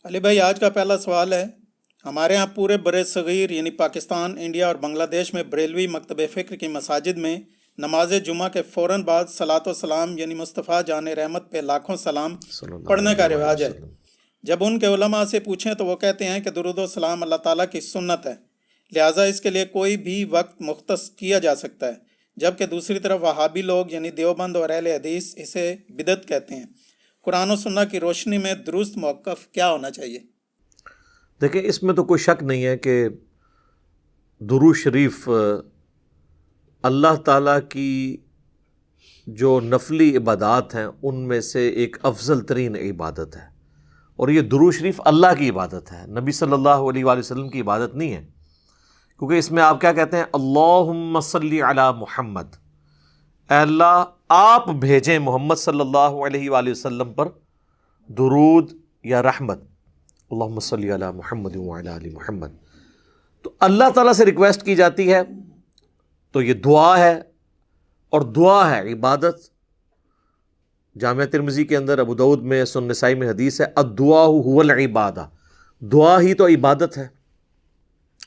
علی بھائی، آج کا پہلا سوال ہے۔ ہمارے ہاں پورے بر صغیر یعنی پاکستان، انڈیا اور بنگلہ دیش میں بریلوی مکتب فکر کی مساجد میں نماز جمعہ کے فوراً بعد صلاۃ و سلام یعنی مصطفیٰ جان رحمت پہ لاکھوں سلام صلی اللہ پڑھنے کا علیہ وآلہ رواج ہے۔ وسلم۔ جب ان کے علماء سے پوچھیں تو وہ کہتے ہیں کہ درود و سلام اللہ تعالیٰ کی سنت ہے، لہٰذا اس کے لیے کوئی بھی وقت مختص کیا جا سکتا ہے، جبکہ دوسری طرف وہابی لوگ یعنی دیوبند اور اہل حدیث اسے بدعت کہتے ہیں۔ قرآن و سنت کی روشنی میں درست موقف کیا ہونا چاہیے؟ دیکھیں، اس میں تو کوئی شک نہیں ہے کہ درود شریف اللہ تعالیٰ کی جو نفلی عبادات ہیں ان میں سے ایک افضل ترین عبادت ہے، اور یہ درود شریف اللہ کی عبادت ہے، نبی صلی اللہ علیہ وآلہ وسلم کی عبادت نہیں ہے، کیونکہ اس میں آپ کیا کہتے ہیں؟ اللہم صلی علی محمد، اے اللہ آپ بھیجیں محمد صلی اللہ علیہ وآلہ وسلم پر درود یا رحمت، اللہم صلی علی محمد وعلی آل محمد۔ تو اللہ تعالیٰ سے ریکویسٹ کی جاتی ہے، تو یہ دعا ہے، اور دعا ہے عبادت۔ جامعہ ترمذی کے اندر، ابو داؤد میں، سنن نسائی میں حدیث ہے، الدعاء هو العبادہ، دعا ہی تو عبادت ہے۔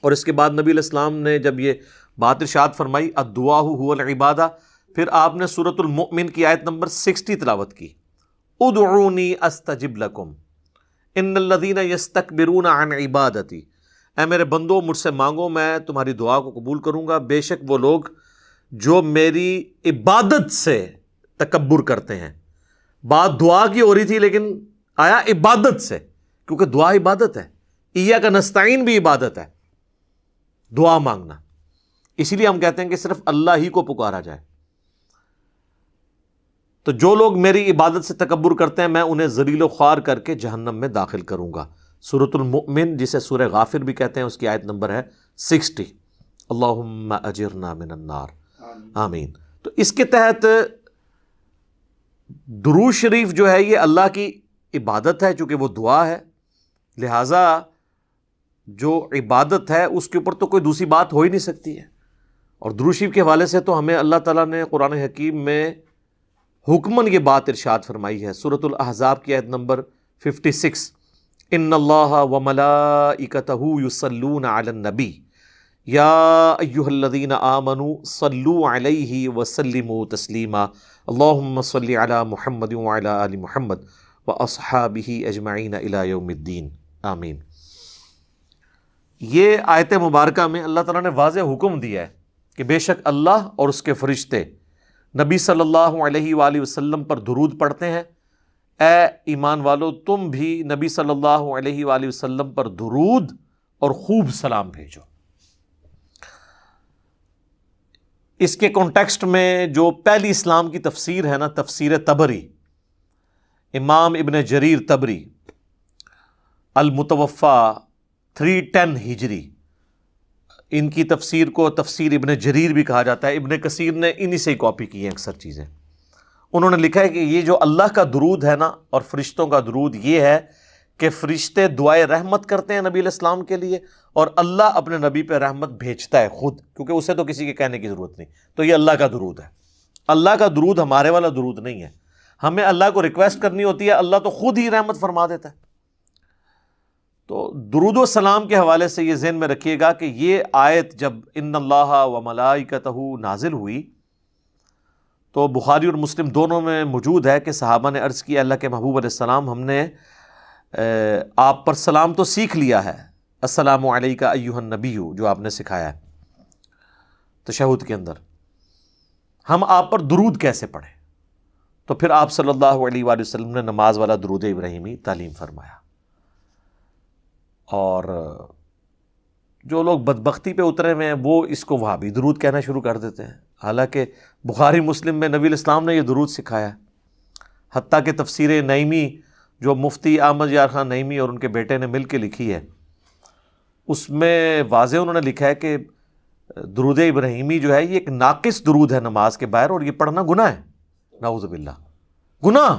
اور اس کے بعد نبی علیہ السلام نے جب یہ بات ارشاد فرمائی الدعاء هو العبادہ، پھر آپ نے سورۃ المؤمن کی آیت نمبر 60 تلاوت کی، ادعونی استجب لکم ان الذین یستکبرون عن عبادتی، اے میرے بندو مجھ سے مانگو میں تمہاری دعا کو قبول کروں گا، بے شک وہ لوگ جو میری عبادت سے تکبر کرتے ہیں۔ بات دعا کی ہو رہی تھی لیکن آیا عبادت سے، کیونکہ دعا عبادت ہے، ایاک نستعین بھی عبادت ہے، دعا مانگنا۔ اسی لیے ہم کہتے ہیں کہ صرف اللہ ہی کو پکارا جائے۔ تو جو لوگ میری عبادت سے تکبر کرتے ہیں میں انہیں ذلیل و خوار کر کے جہنم میں داخل کروں گا۔ سورۃ المؤمن، جسے سورہ غافر بھی کہتے ہیں، اس کی آیت نمبر ہے 60۔ اللہم اجرنا من النار، آمین۔ تو اس کے تحت درود شریف جو ہے یہ اللہ کی عبادت ہے، چونکہ وہ دعا ہے، لہٰذا جو عبادت ہے اس کے اوپر تو کوئی دوسری بات ہو ہی نہیں سکتی ہے۔ اور درود شریف کے حوالے سے تو ہمیں اللہ تعالیٰ نے قرآن حکیم میں حکماً یہ بات ارشاد فرمائی ہے، سورۃ الاحزاب کی آیت نمبر 56، ان اللہ وملائکتہ یصلون علی النبی یا ایھا الذین آمنوا صلوا علیہ وسلموا تسلیما اللہم صلی علی محمد وعلی آل محمد واصحابہ اجمعین الی یوم الدین، آمین۔ یہ آیت مبارکہ میں اللہ تعالیٰ نے واضح حکم دیا ہے کہ بے شک اللہ اور اس کے فرشتے نبی صلی اللہ علیہ وآلہ وسلم پر درود پڑھتے ہیں، اے ایمان والو تم بھی نبی صلی اللہ علیہ وآلہ وسلم پر درود اور خوب سلام بھیجو۔ اس کے کانٹیکسٹ میں جو پہلی اسلام کی تفسیر ہے نا، تفسیر تبری، امام ابن جریر تبری المتوفا 310 ہجری، ان کی تفسیر کو تفسیر ابن جریر بھی کہا جاتا ہے، ابن کثیر نے انہی سے ہی کاپی کی ہیں اکثر چیزیں۔ انہوں نے لکھا ہے کہ یہ جو اللہ کا درود ہے نا اور فرشتوں کا درود، یہ ہے کہ فرشتے دعائے رحمت کرتے ہیں نبی علیہ السلام کے لیے، اور اللہ اپنے نبی پہ رحمت بھیجتا ہے خود، کیونکہ اسے تو کسی کے کہنے کی ضرورت نہیں۔ تو یہ اللہ کا درود ہے۔ اللہ کا درود ہمارے والا درود نہیں ہے، ہمیں اللہ کو ریکویسٹ کرنی ہوتی ہے، اللہ تو خود ہی رحمت فرما دیتا ہے۔ تو درود و سلام کے حوالے سے یہ ذہن میں رکھیے گا کہ یہ آیت جب ان اللہ و ملائکتہ نازل ہوئی تو بخاری اور مسلم دونوں میں موجود ہے کہ صحابہ نے عرض کیا، اللہ کے محبوب علیہ السلام ہم نے آپ پر سلام تو سیکھ لیا ہے، السلام علیکہ ایھا النبی، جو آپ نے سکھایا ہے تشہد کے اندر، ہم آپ پر درود کیسے پڑھیں؟ تو پھر آپ صلی اللہ علیہ وآلہ وسلم نے نماز والا درود ابراہیمی تعلیم فرمایا۔ اور جو لوگ بدبختی پہ اترے ہوئے ہیں وہ اس کو وہابی درود کہنا شروع کر دیتے ہیں، حالانکہ بخاری مسلم میں نبی علیہ السلام نے یہ درود سکھایا ہے۔ حتیٰ کہ تفسیر نعیمی جو مفتی احمد یار خان نعیمی اور ان کے بیٹے نے مل کے لکھی ہے، اس میں واضح انہوں نے لکھا ہے کہ درود ابراہیمی جو ہے یہ ایک ناقص درود ہے نماز کے باہر، اور یہ پڑھنا گناہ ہے، نعوذ باللہ، گناہ۔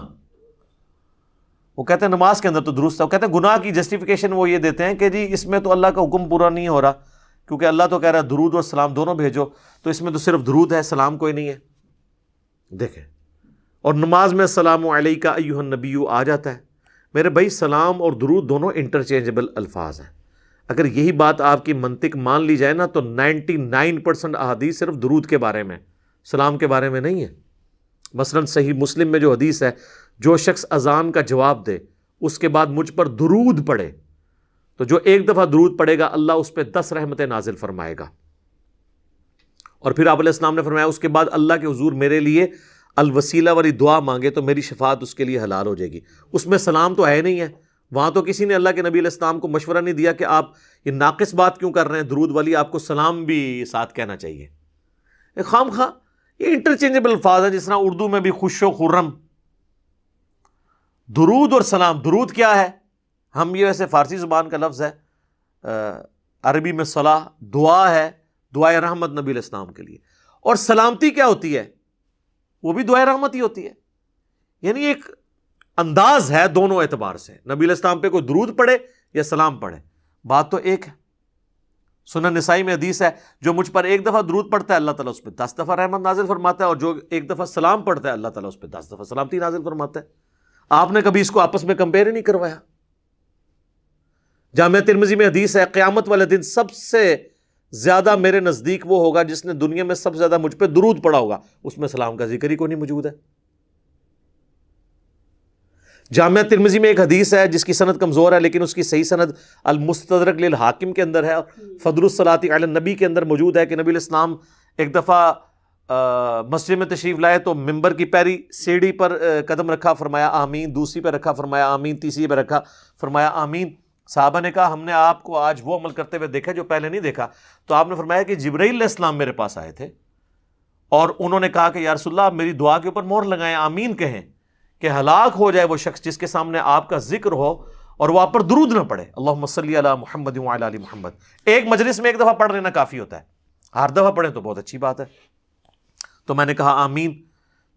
وہ کہتے ہیں نماز کے اندر تو درست ہے، وہ کہتے ہیں گناہ کی جسٹیفیکیشن وہ یہ دیتے ہیں کہ جی اس میں تو اللہ کا حکم پورا نہیں ہو رہا، کیونکہ اللہ تو کہہ رہا ہے درود اور سلام دونوں بھیجو، تو اس میں تو صرف درود ہے، سلام کوئی نہیں ہے۔ دیکھیں، اور نماز میں السلام علیکہ ایھا النبی آ جاتا ہے، میرے بھائی سلام اور درود دونوں انٹرچینجبل الفاظ ہیں. اگر یہی بات آپ کی منطق مان لی جائے نا تو 99% احادیث صرف درود کے بارے میں، سلام کے بارے میں نہیں ہے. مثلا صحیح مسلم میں جو حدیث ہے، جو شخص اذان کا جواب دے اس کے بعد مجھ پر درود پڑھے تو جو ایک دفعہ درود پڑھے گا اللہ اس پہ 10 رحمتیں نازل فرمائے گا. اور پھر آپ علیہ السلام نے فرمایا اس کے بعد اللہ کے حضور میرے لیے الوسیلہ والی دعا مانگے تو میری شفاعت اس کے لیے حلال ہو جائے گی. اس میں سلام تو ہے نہیں ہے. وہاں تو کسی نے اللہ کے نبی علیہ السلام کو مشورہ نہیں دیا کہ آپ یہ ناقص بات کیوں کر رہے ہیں، درود والی آپ کو سلام بھی ساتھ کہنا چاہیے. خام خواہ یہ انٹرچینجبل الفاظ ہیں، جس طرح اردو میں بھی خوش و خرم. درود اور سلام، درود کیا ہے؟ ہم یہ ویسے فارسی زبان کا لفظ ہے، عربی میں صلاح دعا ہے، دعائے رحمت نبی علیہ السلام کے لیے. اور سلامتی کیا ہوتی ہے؟ وہ بھی دعائے رحمت ہی ہوتی ہے. یعنی ایک انداز ہے دونوں اعتبار سے، نبی علیہ السلام پہ کوئی درود پڑھے یا سلام پڑھے، بات تو ایک ہے. سنن نسائی میں حدیث ہے، جو مجھ پر ایک دفعہ درود پڑھتا ہے اللہ تعالیٰ اس پہ 10 دفعہ رحمت نازل فرماتا ہے، اور جو ایک دفعہ سلام پڑھتا ہے اللہ تعالیٰ اس پہ 10 دفعہ سلامتی نازل فرماتا ہے. آپ نے کبھی اس کو آپس میں کمپیئر ہی نہیں کروایا. جامعہ ترمذی میں حدیث ہے، قیامت والے دن سب سے زیادہ میرے نزدیک وہ ہوگا جس نے دنیا میں سب سے زیادہ مجھ پہ درود پڑا ہوگا، اس میں سلام کا ذکر ہی کوئی نہیں موجود ہے. جامعہ ترمذی میں ایک حدیث ہے جس کی سند کمزور ہے، لیکن اس کی صحیح سند المستدرک للحاکم کے اندر ہے، فضل الصلاۃ علی النبی کے اندر موجود ہے کہ نبی علیہ السلام ایک دفعہ مسجد میں تشریف لائے تو ممبر کی پہلی سیڑھی پر قدم رکھا، فرمایا آمین، دوسری پہ رکھا، فرمایا آمین، تیسری پہ رکھا، فرمایا آمین. صحابہ نے کہا ہم نے آپ کو آج وہ عمل کرتے ہوئے دیکھا جو پہلے نہیں دیکھا. تو آپ نے فرمایا کہ جبرائیل علیہ السلام میرے پاس آئے تھے اور انہوں نے کہا کہ یا رسول اللہ آپ میری دعا کے اوپر مہر لگائیں، آمین کہیں کہ ہلاک ہو جائے وہ شخص جس کے سامنے آپ کا ذکر ہو اور وہ آپ پر درود نہ پڑھے. اللہم صلی علی محمد وعلی آل محمد. ایک مجلس میں ایک دفعہ پڑھ لینا کافی ہوتا ہے، ہر دفعہ پڑھیں تو بہت اچھی بات ہے. تو میں نے کہا آمین.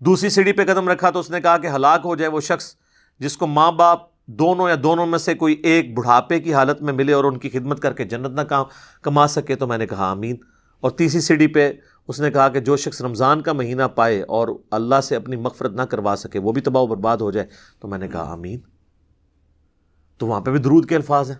دوسری سیڑھی پہ قدم رکھا تو اس نے کہا کہ ہلاک ہو جائے وہ شخص جس کو ماں باپ دونوں یا دونوں میں سے کوئی ایک بڑھاپے کی حالت میں ملے اور ان کی خدمت کر کے جنت نہ کما سکے. تو میں نے کہا آمین. اور تیسری سیڑھی پہ اس نے کہا کہ جو شخص رمضان کا مہینہ پائے اور اللہ سے اپنی مغفرت نہ کروا سکے وہ بھی تباہ و برباد ہو جائے. تو میں نے کہا آمین. تو وہاں پہ بھی درود کے الفاظ ہیں.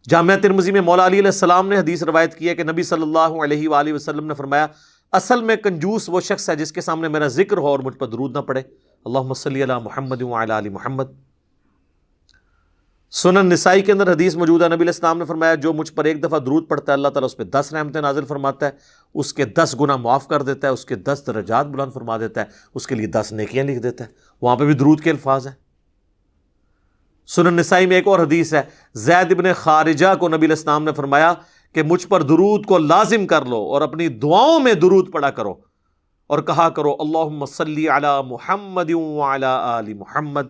جامعہ ترمذی میں مولا علی علیہ السلام نے حدیث روایت کی ہے کہ نبی صلی اللہ علیہ وآلہ وسلم نے فرمایا اصل میں کنجوس وہ شخص ہے جس کے سامنے میرا ذکر ہو اور مجھ پر درود نہ پڑے. اللہم صلی علی محمد وعلی آل محمد. سنن نسائی کے اندر حدیث موجود ہے، نبی علیہ السلام نے فرمایا جو مجھ پر ایک دفعہ درود پڑتا ہے اللہ تعالیٰ اس پہ 10 رحمتیں نازل فرماتا ہے، اس کے 10 گناہ معاف کر دیتا ہے، اس کے 10 درجات بلند فرما دیتا ہے، اس کے لیے 10 نیکیاں لکھ دیتا ہے. وہاں پہ بھی درود کے الفاظ ہیں. سنن نسائی میں ایک اور حدیث ہے، زید بن خارجہ کو نبی علیہ السلام نے فرمایا کہ مجھ پر درود کو لازم کر لو اور اپنی دعاؤں میں درود پڑھا کرو اور کہا کرو اللہم صلی علی محمد وعلی آل محمد.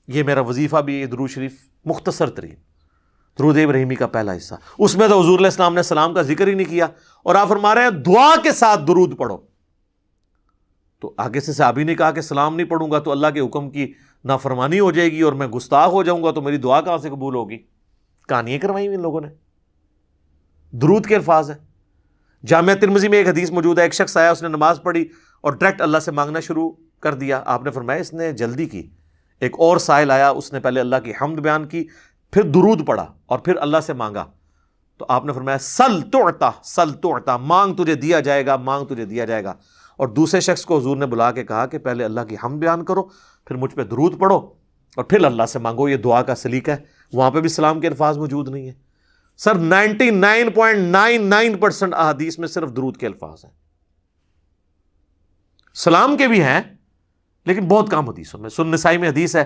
یہ میرا وظیفہ بھی ہے، درود شریف مختصر ترین درود ابراہیمی کا پہلا حصہ. اس میں تو حضور علیہ السلام نے سلام کا ذکر ہی نہیں کیا اور آپ فرما رہے ہیں دعا کے ساتھ درود پڑھو. تو آگے سے صحابی نے کہا کہ سلام نہیں پڑھوں گا تو اللہ کے حکم کی نافرمانی ہو جائے گی اور میں گستاخ ہو جاؤں گا تو میری دعا کہاں سے قبول ہوگی. کہانیاں کروائی ان لوگوں نے. درود کے الفاظ ہیں. جامعہ ترمذی میں ایک حدیث موجود ہے، ایک شخص آیا، اس نے نماز پڑھی اور ڈائریکٹ اللہ سے مانگنا شروع کر دیا. آپ نے فرمایا اس نے جلدی کی. ایک اور سائل آیا، اس نے پہلے اللہ کی حمد بیان کی، پھر درود پڑھا اور پھر اللہ سے مانگا. تو آپ نے فرمایا سل تعطا، سل تعطا، مانگ تجھے دیا جائے گا، مانگ تجھے دیا جائے گا. اور دوسرے شخص کو حضور نے بلا کے کہا کہ پہلے اللہ کی حمد بیان کرو، پھر مجھ پہ درود پڑھو اور پھر اللہ سے مانگو. یہ دعا کا سلیقہ ہے. وہاں پہ بھی سلام کے الفاظ موجود نہیں ہیں. سر 99.99% احادیث میں صرف درود کے الفاظ ہیں. سلام کے بھی ہیں لیکن بہت کم حدیثوں میں. سنن نسائی میں حدیث ہے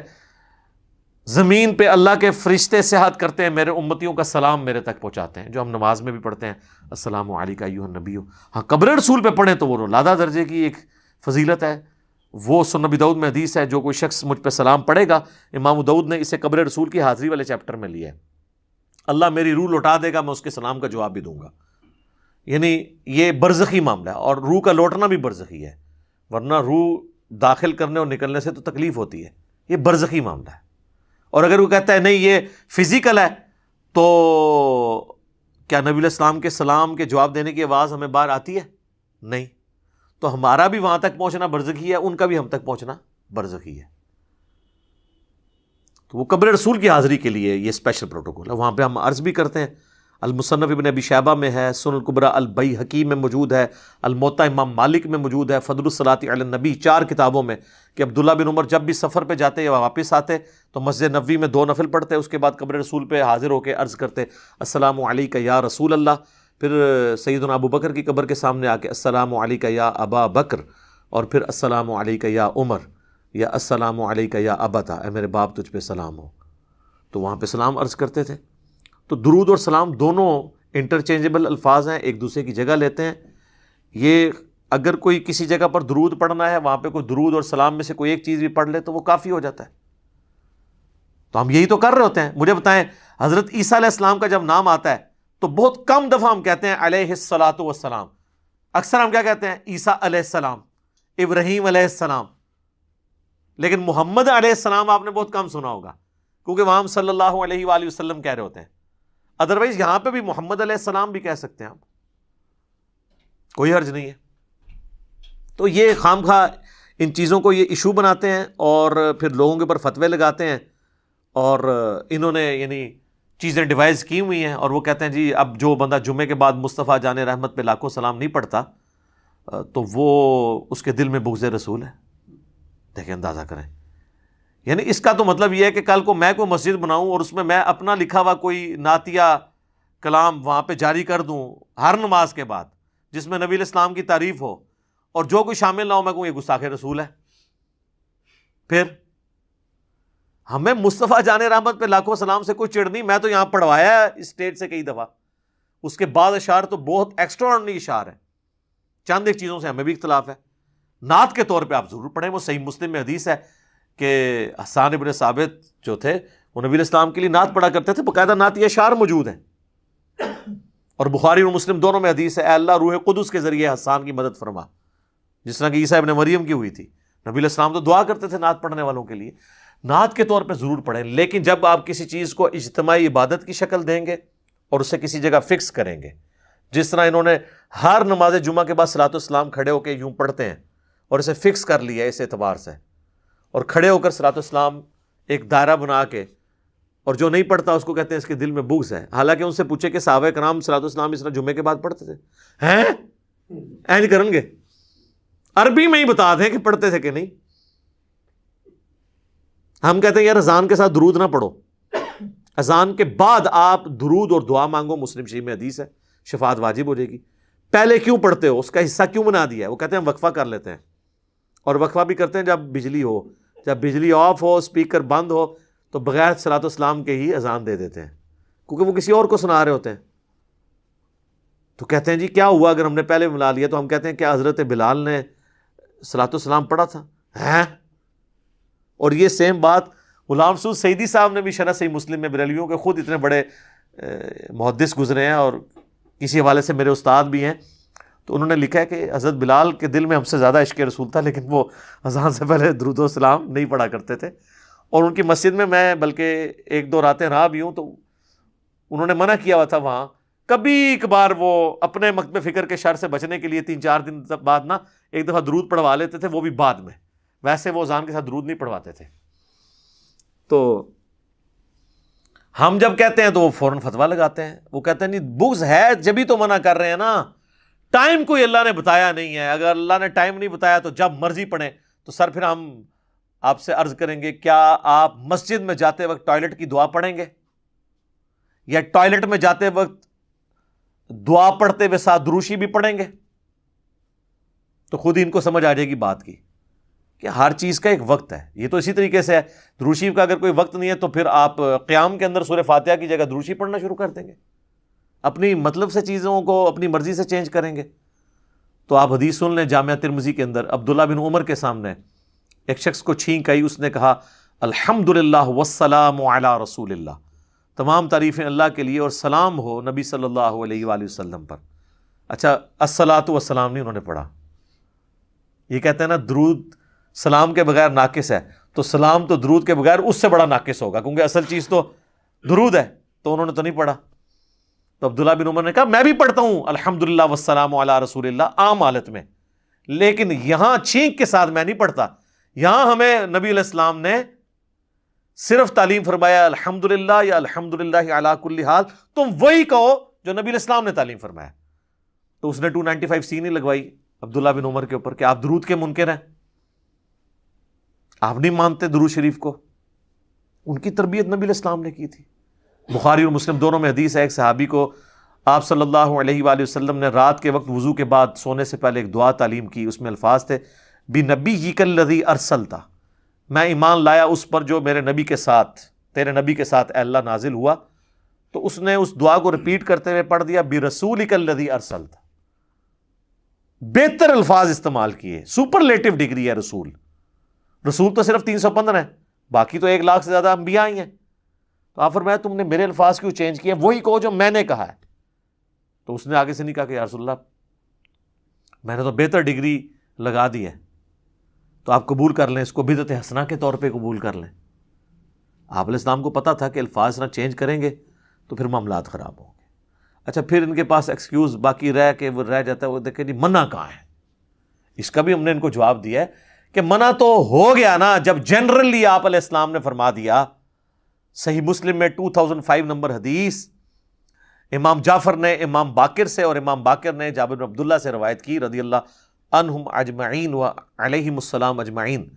زمین پہ اللہ کے فرشتے سیاحت کرتے ہیں، میرے امتیوں کا سلام میرے تک پہنچاتے ہیں، جو ہم نماز میں بھی پڑھتے ہیں السلام علیکم ایھا النبی. ہاں قبر رسول پہ پڑھیں تو وہ لادہ درجے کی ایک فضیلت ہے. وہ سنن ابی داؤد میں حدیث ہے جو کوئی شخص مجھ پہ سلام پڑھے گا، امام داؤد نے اسے قبر رسول کی حاضری والے چیپٹر میں لیا ہے، اللہ میری روح لوٹا دے گا، میں اس کے سلام کا جواب بھی دوں گا. یعنی یہ برزخی معاملہ ہے اور روح کا لوٹنا بھی برزخی ہے، ورنہ روح داخل کرنے اور نکلنے سے تو تکلیف ہوتی ہے. یہ برزخی معاملہ ہے. اور اگر وہ کہتا ہے نہیں یہ فزیکل ہے تو کیا نبی علیہ السلام کے سلام کے جواب دینے کی آواز ہمیں باہر آتی ہے؟ نہیں. تو ہمارا بھی وہاں تک پہنچنا برزخی ہے، ان کا بھی ہم تک پہنچنا برزخی ہے. تو وہ قبر رسول کی حاضری کے لیے یہ اسپیشل پروٹوکول ہے. وہاں پہ ہم عرض بھی کرتے ہیں. المصنف ابن ابی شیبہ میں ہے، سنن الکبریٰ البیہقی میں موجود ہے، الموطا امام مالک میں موجود ہے، فضل الصلاۃ علی النبی 4 کتابوں میں، کہ عبداللہ بن عمر جب بھی سفر پہ جاتے یا واپس آتے تو مسجد نبوی میں 2 نفل پڑھتے، اس کے بعد قبر رسول پہ حاضر ہو کے عرض کرتے السلام علیک یا رسول اللہ. پھر سیدنا ابو بکر کی قبر کے سامنے آ کے السلام علیک یا ابا بکر، اور پھر السلام علیک یا عمر، یا السلام علیک یا ابتا، اے میرے باپ تجھ پہ سلام ہو. تو وہاں پہ سلام عرض کرتے تھے. تو درود اور سلام دونوں انٹرچینجبل الفاظ ہیں، ایک دوسرے کی جگہ لیتے ہیں. یہ اگر کوئی کسی جگہ پر درود پڑھنا ہے، وہاں پہ کوئی درود اور سلام میں سے کوئی ایک چیز بھی پڑھ لے تو وہ کافی ہو جاتا ہے. تو ہم یہی تو کر رہے ہوتے ہیں. مجھے بتائیں، حضرت عیسیٰ علیہ السلام کا جب نام آتا ہے تو بہت کم دفعہ ہم کہتے ہیں علیہ الصلاۃ والسلام. اکثر ہم کیا کہتے ہیں؟ عیسیٰ علیہ السلام، ابراہیم علیہ السلام. لیکن محمد علیہ السلام آپ نے بہت کم سنا ہوگا، کیونکہ وہاں ہم صلی اللہ علیہ وآلہ وسلم کہہ رہے ہوتے ہیں. ادروائز یہاں پہ بھی محمد علیہ السلام بھی کہہ سکتے ہیں آپ، کوئی حرج نہیں ہے. تو یہ خام خواہ ان چیزوں کو یہ ایشو بناتے ہیں اور پھر لوگوں کے اوپر فتوے لگاتے ہیں. اور انہوں نے یعنی چیزیں ڈیوائز کی ہوئی ہیں، اور وہ کہتے ہیں جی اب جو بندہ جمعے کے بعد مصطفیٰ جان رحمت پہ لاکھوں سلام نہیں پڑھتا تو وہ اس کے دل میں بغض رسول ہے. دیکھیں، اندازہ کریں. یعنی اس کا تو مطلب یہ ہے کہ کل کو میں کوئی مسجد بناؤں اور اس میں اپنا لکھا ہوا کوئی نعتیہ کلام وہاں پہ جاری کر دوں ہر نماز کے بعد، جس میں نبی علیہ السلام کی تعریف ہو، اور جو کوئی شامل نہ ہو میں کہوں یہ گستاخ رسول ہے. پھر ہمیں مصطفیٰ جان رحمت پہ لاکھوں سلام سے کوئی چڑ نہیں. میں تو یہاں پڑھوایا ہے اسٹیج سے کئی دفعہ. اس کے بعد اشعار تو بہت ایکسٹرا آرڈنری اشعار ہیں. چند ایک چیزوں سے ہمیں بھی اختلاف ہے. نعت کے طور پہ آپ ضرور پڑھیں. وہ صحیح مسلم میں حدیث ہے کہ حسان ابن ثابت جو تھے وہ نبی علیہ السلام کے لیے نعت پڑھا کرتے تھے. باقاعدہ نعتیہ اشعار موجود ہیں. اور بخاری اور مسلم دونوں میں حدیث ہے، اے اللہ روح قدس کے ذریعے حسان کی مدد فرما، جس طرح کہ عیسیٰ ابن مریم کی ہوئی تھی. نبی علیہ السلام تو دعا کرتے تھے نعت پڑھنے والوں کے لیے. نعت کے طور پہ ضرور پڑھیں، لیکن جب آپ کسی چیز کو اجتماعی عبادت کی شکل دیں گے اور اسے کسی جگہ فکس کریں گے، جس طرح انہوں نے ہر نماز جمعہ کے بعد صلاۃ والسلام کھڑے ہو کے یوں پڑھتے ہیں اور اسے فکس کر لیا اس اعتبار سے، اور کھڑے ہو کر صلاۃ والسلام ایک دائرہ بنا کے، اور جو نہیں پڑھتا اس کو کہتے ہیں اس کے دل میں بغض ہے. حالانکہ ان سے پوچھے کہ صحابہ کرام صلاۃ والسلام اس طرح جمعے کے بعد پڑھتے تھے ہیں؟ اینج کریں گے، عربی میں ہی بتا دیں کہ پڑھتے تھے کہ نہیں. ہم کہتے ہیں یار اذان کے ساتھ درود نہ پڑھو، اذان کے بعد آپ درود اور دعا مانگو. مسلم شریف میں حدیث ہے شفاعت واجب ہو جائے گی. پہلے کیوں پڑھتے ہو؟ اس کا حصہ کیوں بنا دیا ہے؟ وہ کہتے ہیں وقفہ کر لیتے ہیں، اور وقفہ بھی کرتے ہیں جب بجلی ہو. جب بجلی آف ہو، اسپیکر بند ہو، تو بغیر صلاۃ والسلام کے ہی اذان دے دیتے ہیں، کیونکہ وہ کسی اور کو سنا رہے ہوتے ہیں. تو کہتے ہیں جی کیا ہوا اگر ہم نے پہلے ملا لیا؟ تو ہم کہتے ہیں کیا حضرت بلال نے صلاۃ والسلام پڑھا تھا؟ ہیں؟ اور یہ سیم بات غلام مسعود سعیدی صاحب نے بھی شرح صحیح مسلم میں، بریلویوں کے خود اتنے بڑے محدث گزرے ہیں اور کسی حوالے سے میرے استاد بھی ہیں، تو انہوں نے لکھا ہے کہ حضرت بلال کے دل میں ہم سے زیادہ عشق رسول تھا، لیکن وہ اذان سے پہلے درود و سلام نہیں پڑھا کرتے تھے. اور ان کی مسجد میں بلکہ 1-2 راتیں رہا بھی ہوں، تو انہوں نے منع کیا ہوا تھا وہاں. کبھی کبھار وہ اپنے مکتب فکر کے شر سے بچنے کے لیے 3-4 دن بعد نا ایک دفعہ درود پڑھوا لیتے تھے، وہ بھی بعد میں. ویسے وہ اذان کے ساتھ درود نہیں پڑھواتے تھے. تو ہم جب کہتے ہیں تو وہ فوراً فتویٰ لگاتے ہیں. وہ کہتے ہیں نہیں بغض ہے جبھی تو منع کر رہے ہیں نا. ٹائم کوئی اللہ نے بتایا نہیں ہے. اگر اللہ نے ٹائم نہیں بتایا تو جب مرضی پڑھیں. تو سر پھر ہم آپ سے عرض کریں گے، کیا آپ مسجد میں جاتے وقت ٹوائلٹ کی دعا پڑھیں گے، یا ٹوائلٹ میں جاتے وقت دعا پڑھتے ہوئے ساتھ دروشی بھی پڑھیں گے؟ تو خود ہی ان کو سمجھ آ جائے گی بات کی کہ ہر چیز کا ایک وقت ہے. یہ تو اسی طریقے سے ہے، دروشی کا اگر کوئی وقت نہیں ہے تو پھر آپ قیام کے اندر سورہ فاتحہ کی جگہ دروشی پڑھنا شروع کر دیں گے، اپنی مطلب سے چیزوں کو اپنی مرضی سے چینج کریں گے. تو آپ حدیث سن لیں جامعہ ترمذی کے اندر، عبداللہ بن عمر کے سامنے ایک شخص کو چھینک آئی، اس نے کہا الحمدللہ والسلام علی رسول اللہ، تمام تعریفیں اللہ کے لیے اور سلام ہو نبی صلی اللہ علیہ وآلہ وسلم پر. اچھا الصلاۃ والسلام نہیں انہوں نے پڑھا. یہ کہتے ہیں نا درود سلام کے بغیر ناقص ہے، تو سلام تو درود کے بغیر اس سے بڑا ناقص ہوگا، کیونکہ اصل چیز تو درود ہے. تو انہوں نے تو نہیں پڑھا. تو عبداللہ بن عمر نے کہا میں بھی پڑھتا ہوں الحمدللہ والسلام علی رسول اللہ عام حالت میں، لیکن یہاں چھینک کے ساتھ میں نہیں پڑھتا. یہاں ہمیں نبی علیہ السلام نے صرف تعلیم فرمایا الحمدللہ یا الحمدللہ علی کل حال، تم وہی کہو جو نبی علیہ السلام نے تعلیم فرمایا۔ تو اس نے 295 نہیں لگوائی عبداللہ بن عمر کے اوپر کہ آپ درود کے منکر ہیں، آپ نہیں مانتے درود شریف کو۔ ان کی تربیت نبی علیہ السلام نے کی تھی۔ بخاری اور مسلم دونوں میں حدیث ہے، ایک صحابی کو آپ صلی اللہ علیہ وآلہ وسلم نے رات کے وقت وضو کے بعد سونے سے پہلے ایک دعا تعلیم کی، اس میں الفاظ تھے بِنَبِيِّكَ الَّذِي أَرْسَلْتَ، میں ایمان لایا اس پر جو میرے نبی کے ساتھ، تیرے نبی کے ساتھ اے اللہ نازل ہوا۔ تو اس نے اس دعا کو ریپیٹ کرتے ہوئے پڑھ دیا بِرَسُولِكَ الَّذِي أَرْسَلْتَ، بہتر الفاظ استعمال کیے، سپرلیٹو ڈگری ہے رسول۔ رسول تو صرف 315 ہیں، باقی تو 1,00,000 سے زیادہ انبیاء ہی ہیں۔ تو آپ فرمایا تم نے میرے الفاظ کیوں چینج کیے، وہی کہو جو میں نے کہا ہے۔ تو اس نے آگے سے نہیں کہا کہ یا رسول اللہ میں نے تو بہتر ڈگری لگا دی ہے، تو آپ قبول کر لیں، اس کو بدعت حسنہ کے طور پہ قبول کر لیں۔ آپ علیہ السلام کو پتا تھا کہ الفاظ نہ چینج کریں گے تو پھر معاملات خراب ہوں گے۔ اچھا پھر ان کے پاس ایکسکیوز باقی وہ رہ جاتا ہے، وہ دیکھیں جی منع کہاں ہے۔ اس کا بھی ہم نے ان کو جواب دیا ہے کہ منع تو ہو گیا نا جب جنرلی آپ علیہ السلام نے فرما دیا۔ صحیح مسلم میں 2005 نمبر حدیث امام جعفر نے امام باقر سے، اور امام باقر نے جابر بن عبداللہ سے روایت کی رضی اللہ عنہم اجمعین و علیہم السلام اجمعین،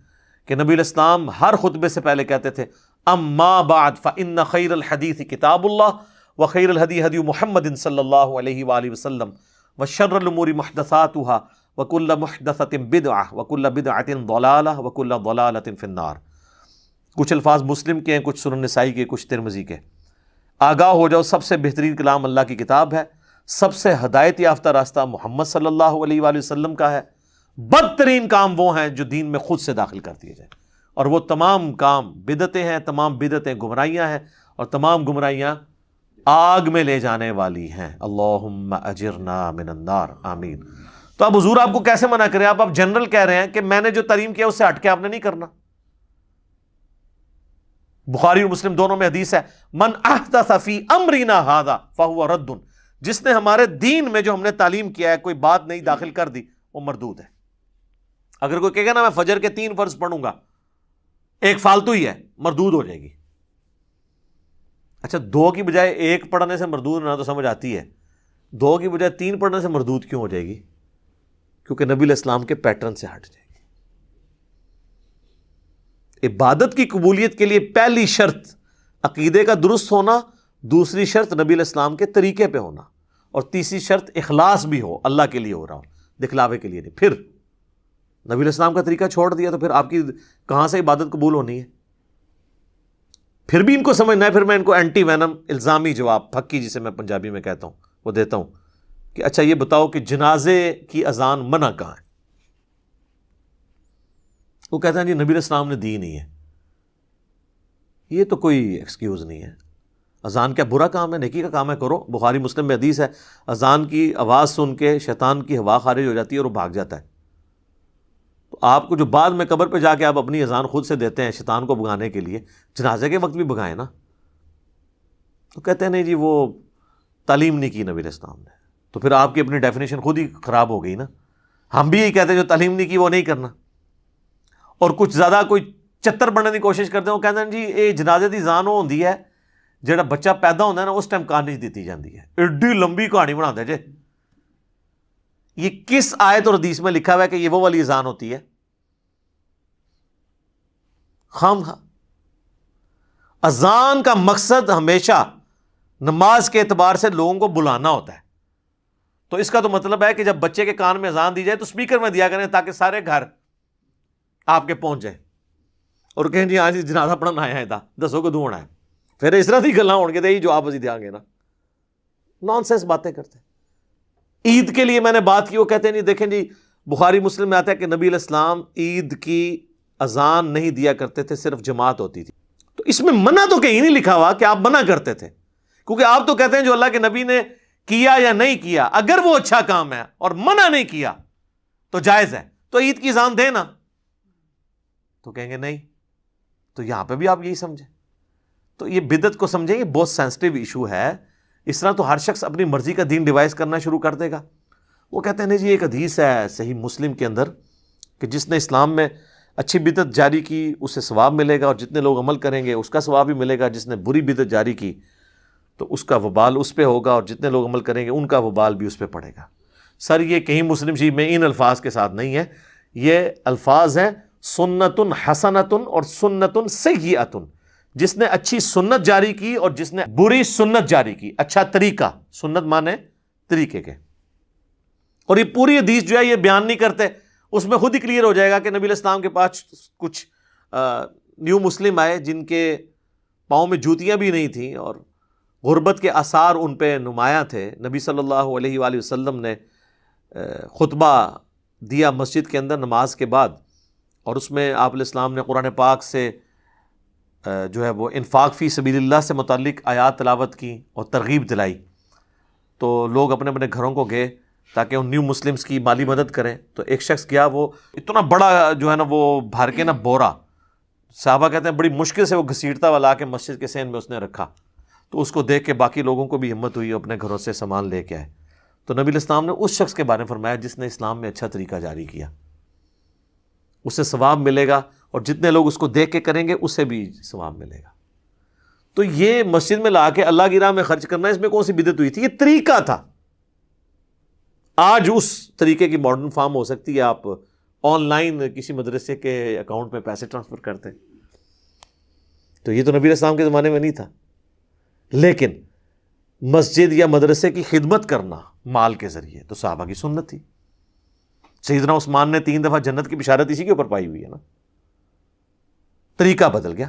کہ نبی علیہ السلام ہر خطبے سے پہلے کہتے تھے اما بعد فإن خیر الحدیث کتاب اللہ وخیر الہدی ہدی محمد صلی اللہ علیہ وآلہ وسلم وشر الامور محدثاتها وکل محدثۃ بدعہ وکل بدعۃ ضلالہ وکل ضلالۃ فی النار۔ کچھ الفاظ مسلم کے ہیں، کچھ سنن نسائی کے، کچھ ترمذی کے۔ آگاہ ہو جاؤ سب سے بہترین کلام اللہ کی کتاب ہے، سب سے ہدایت یافتہ راستہ محمد صلی اللہ علیہ وآلہ وسلم کا ہے، بدترین کام وہ ہیں جو دین میں خود سے داخل کر دیے جائیں، اور وہ تمام کام بدعتیں ہیں، تمام بدعتیں گمراہیاں ہیں، اور تمام گمراہیاں آگ میں لے جانے والی ہیں۔ اللہم اجرنا من النار، آمین۔ تو اب حضور آپ کو کیسے منع کریں؟ آپ جنرل کہہ رہے ہیں کہ میں نے جو تعلیم کیا اس سے ہٹ کے آپ نے نہیں کرنا۔ بخاری اور مسلم دونوں میں حدیث ہے من احدث فی امرنا ھذا فہو رد، جس نے ہمارے دین میں جو ہم نے تعلیم کیا ہے کوئی بات نہیں داخل کر دی وہ مردود ہے۔ اگر کوئی کہے گا نا میں فجر کے 3 فرض پڑھوں گا، ایک فالتو ہی ہے، مردود ہو جائے گی۔ اچھا 2 کی بجائے 1 پڑھنے سے مردود ہونا تو سمجھ آتی ہے، 2 کی بجائے 3 پڑھنے سے مردود کیوں ہو جائے گی؟ کیونکہ نبی علیہ السلام کے پیٹرن سے ہٹ جائے گی۔ عبادت کی قبولیت کے لیے پہلی شرط عقیدے کا درست ہونا، دوسری شرط نبی علیہ السلام کے طریقے پہ ہونا، اور تیسری شرط اخلاص بھی ہو، اللہ کے لیے ہو رہا ہو، دکھلاوے کے لیے نہیں۔ پھر نبی علیہ السلام کا طریقہ چھوڑ دیا تو پھر آپ کی کہاں سے عبادت قبول ہونی ہے؟ پھر بھی ان کو سمجھنا ہے۔ پھر میں ان کو اینٹی وینم الزامی جواب، پھکی جسے میں پنجابی میں کہتا ہوں، وہ دیتا ہوں کہ اچھا یہ بتاؤ کہ جنازے کی اذان منع کہاں ہے؟ وہ کہتے ہیں جی نبی علیہ السلام نے دی نہیں ہے۔ یہ تو کوئی ایکسکیوز نہیں ہے۔ اذان کیا برا کام ہے؟ نیکی کا کام ہے، کرو۔ بخاری مسلم میں حدیث ہے اذان کی آواز سن کے شیطان کی ہوا خارج ہو جاتی ہے اور وہ بھاگ جاتا ہے۔ تو آپ کو جو بعد میں قبر پہ جا کے آپ اپنی اذان خود سے دیتے ہیں شیطان کو بھگانے کے لیے، جنازے کے وقت بھی بھگائیں نا۔ تو کہتے ہیں نہیں جی وہ تعلیم نہیں کی نبی علیہ السلام نے، تو پھر آپ کی اپنی ڈیفینیشن خود ہی خراب ہو گئی نا۔ ہم بھی یہی کہتے ہیں جو تعلیم نہیں کی وہ نہیں کرنا، اور کچھ زیادہ کوئی چتر بننے کی کوشش کرتے ہیں، وہ کہتے ہیں جی یہ جنازے دی اذان وہ ہوندی ہے جڑا بچہ پیدا ہوتا ہے نا اس ٹائم کہانی دیتی جاتی ہے، ایڈی لمبی کہانی بنا دے جے۔ یہ کس آیت اور حدیث میں لکھا ہوا ہے کہ یہ وہ والی اذان ہوتی ہے؟ خام خواہ اذان کا مقصد ہمیشہ نماز کے اعتبار سے لوگوں کو بلانا ہوتا ہے، تو اس کا تو مطلب ہے کہ جب بچے کے کان میں اذان دی جائے تو اسپیکر میں دیا کریں تاکہ سارے گھر آپ کے پہنچ جائیں، اور کہیں جی آج جنازہ پڑھنا آیا ہے دسو کدوں ہونا ہے، پھر اس طرح کی گلاں ہون گے تو جو آپ اسی دیا گے نا، نان سینس باتیں کرتے ہیں۔ عید کے لیے میں نے بات کی، وہ کہتے ہیں نہیں دیکھیں جی بخاری مسلم میں آتا ہے کہ نبی علیہ السلام عید کی اذان نہیں دیا کرتے تھے، صرف جماعت ہوتی تھی۔ تو اس میں منع تو کہیں نہیں لکھا ہوا کہ آپ منع کرتے تھے، کیونکہ آپ تو کہتے ہیں جو اللہ کے نبی نے کیا یا نہیں کیا، اگر وہ اچھا کام ہے اور منع نہیں کیا تو جائز ہے، تو عید کی اذان دے نا۔ تو کہیں گے نہیں، تو یہاں پہ بھی آپ یہی سمجھیں۔ تو یہ بدعت کو سمجھیں، یہ بہت سینسٹیو ایشو ہے، اس طرح تو ہر شخص اپنی مرضی کا دین ڈیوائز کرنا شروع کر دے گا۔ وہ کہتے ہیں نہیں جی ایک حدیث ہے صحیح مسلم کے اندر کہ جس نے اسلام میں اچھی بدعت جاری کی اسے ثواب ملے گا، اور جتنے لوگ عمل کریں گے اس کا ثواب بھی ملے گا. جس نے بری بدعت جاری کی تو اس کا وبال اس پہ ہوگا، اور جتنے لوگ عمل کریں گے ان کا وبال بھی اس پہ پڑے گا. سر یہ کہیں مسلم شریف میں ان الفاظ کے ساتھ نہیں ہے، یہ الفاظ ہیں سنت حسنۃ اور سنت سیئۃ. جس نے اچھی سنت جاری کی اور جس نے بری سنت جاری کی. اچھا طریقہ، سنت مانے طریقے کے. اور یہ پوری حدیث جو ہے یہ بیان نہیں کرتے، اس میں خود ہی کلیئر ہو جائے گا کہ نبی علیہ السلام کے پاس کچھ نیو مسلم آئے جن کے پاؤں میں جوتیاں بھی نہیں تھیں اور غربت کے آثار ان پہ نمایاں تھے. نبی صلی اللہ علیہ وآلہ وسلم نے خطبہ دیا مسجد کے اندر نماز کے بعد، اور اس میں آپ علیہ السلام نے قرآن پاک سے جو ہے وہ انفاق فی سبیل اللہ سے متعلق آیات تلاوت کی اور ترغیب دلائی. تو لوگ اپنے اپنے گھروں کو گئے تاکہ ان نیو مسلمز کی مالی مدد کریں. تو ایک شخص گیا، وہ اتنا بڑا جو ہے نا وہ بھر کے نا بورا، صحابہ کہتے ہیں بڑی مشکل سے وہ گھسیٹتا ہوا لا کے مسجد کے سین میں اس نے رکھا. تو اس کو دیکھ کے باقی لوگوں کو بھی ہمت ہوئی، اپنے گھروں سے سامان لے کے آئے. تو نبی علیہ السلام نے اس شخص کے بارے میں فرمایا جس نے اسلام میں اچھا طریقہ جاری کیا، اسے ثواب ملے گا، اور جتنے لوگ اس کو دیکھ کے کریں گے اسے بھی ثواب ملے گا. تو یہ مسجد میں لا کے اللہ کی راہ میں خرچ کرنا، اس میں کون سی بدعت ہوئی تھی؟ یہ طریقہ تھا. آج اس طریقے کی ماڈرن فارم ہو سکتی ہے، آپ آن لائن کسی مدرسے کے اکاؤنٹ میں پیسے ٹرانسفر کرتے ہیں. تو یہ تو نبی علیہ السلام کے زمانے میں نہیں تھا. لیکن مسجد یا مدرسے کی خدمت کرنا مال کے ذریعے تو صحابہ کی سنت تھی. سیدنا عثمان نے 3 دفعہ جنت کی بشارت اسی کے اوپر پائی ہوئی ہے نا. طریقہ بدل گیا.